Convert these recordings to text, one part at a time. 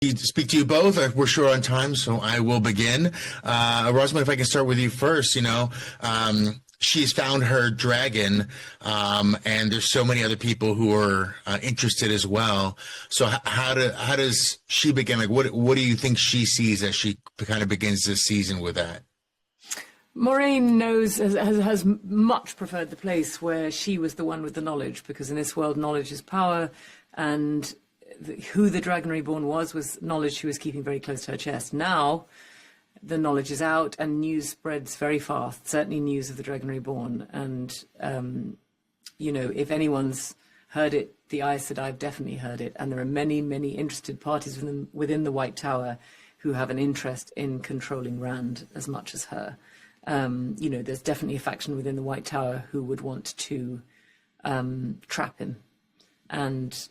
speak to you both. We're short on time, so I will begin. Rosamund, if I can start with you first, she's found her dragon, and there's so many other people who are interested as well. So how does she begin? Like, what do you think she sees as she kind of begins this season with that? Moirane has much preferred the place where she was the one with the knowledge, because in this world, knowledge is power, and who the Dragon Reborn was knowledge she was keeping very close to her chest. Now, the knowledge is out and news spreads very fast, certainly news of the Dragon Reborn. And, if anyone's heard it, the Aes Sedai have definitely heard it. And there are many, many interested parties within the White Tower who have an interest in controlling Rand as much as her. There's definitely a faction within the White Tower who would want to trap him and,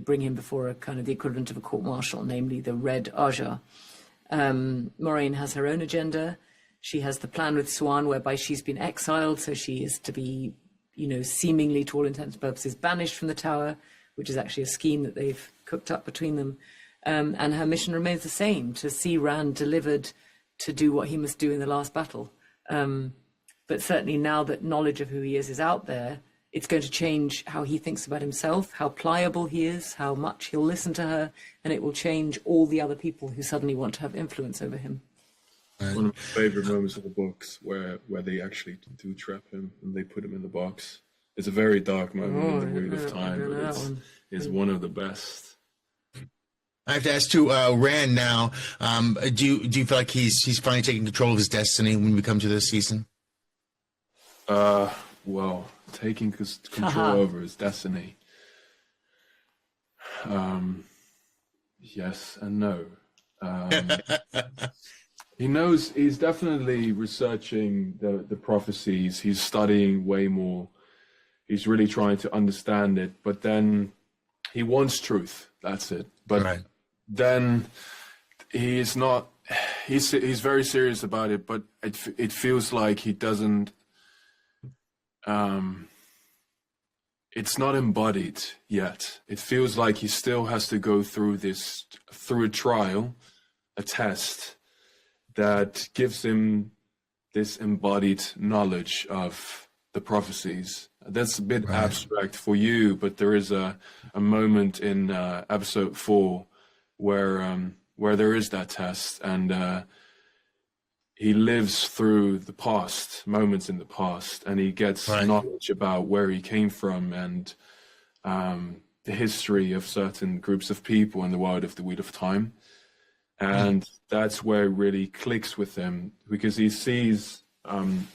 bring him before a kind of the equivalent of a court-martial, namely the Red Aja. Moirane has her own agenda. She has the plan with Swan whereby she's been exiled, so she is to be, seemingly to all intents and purposes banished from the tower, which is actually a scheme that they've cooked up between them. And her mission remains the same, to see Rand delivered to do what he must do in the last battle. But certainly now that knowledge of who he is out there, it's going to change how he thinks about himself, how pliable he is, how much he'll listen to her, and it will change all the other people who suddenly want to have influence over him. One of my favorite moments of the books where they actually do trap him and they put him in the box. It's a very dark moment in the Wheel of Time, but it's one of the best. I have to ask too, Rand now. Do you feel like he's finally taking control of his destiny when we come to this season? Well, taking control over his destiny. Yes and no. He knows, he's definitely researching the prophecies. He's studying way more. He's really trying to understand it, but then he wants truth. That's it. But then he's not, he's very serious about it, but it feels like he doesn't, it's not embodied yet. It feels like he still has to go through a trial, a test that gives him this embodied knowledge of the prophecies. That's a bit abstract for you, but there is a moment in episode 4 where there is that test, and he lives through the past, moments in the past, and he gets knowledge about where he came from and the history of certain groups of people in the world of the Wheel of Time. And that's where it really clicks with him, because he sees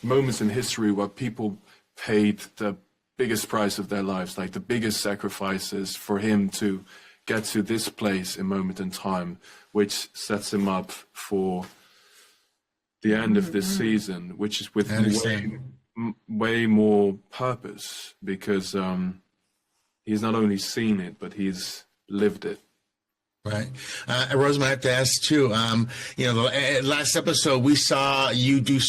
moments in history where people paid the biggest price of their lives, like the biggest sacrifices for him to get to this place, a moment in time, which sets him up for the end of this season, which is with way more purpose, because he's not only seen it, but he's lived it. Right. Rosamund, I have to ask too, the last episode we saw you do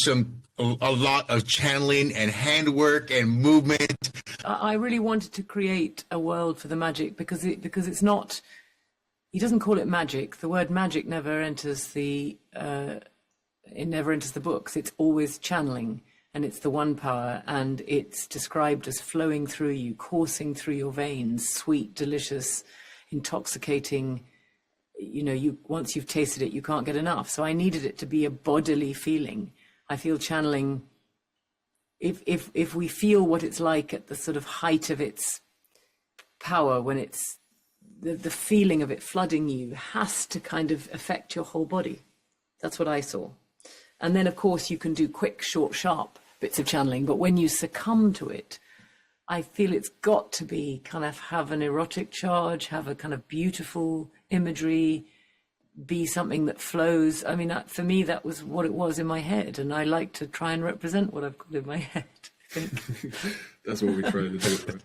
a lot of channeling and handwork and movement. I really wanted to create a world for the magic because it's not, he doesn't call it magic. The word magic never enters the books. It's always channeling, and it's the one power, and it's described as flowing through you, coursing through your veins, sweet, delicious, intoxicating. Once you've tasted it, you can't get enough. So I needed it to be a bodily feeling. I feel channeling, if we feel what it's like at the sort of height of its power, when it's the feeling of it flooding you has to kind of affect your whole body. That's what I saw. And then, of course, you can do quick, short, sharp bits of channeling. But when you succumb to it, I feel it's got to be kind of have an erotic charge, have a kind of beautiful imagery, be something that flows. I mean, for me, that was what it was in my head. And I like to try and represent what I've got in my head, I think. That's what we try to do.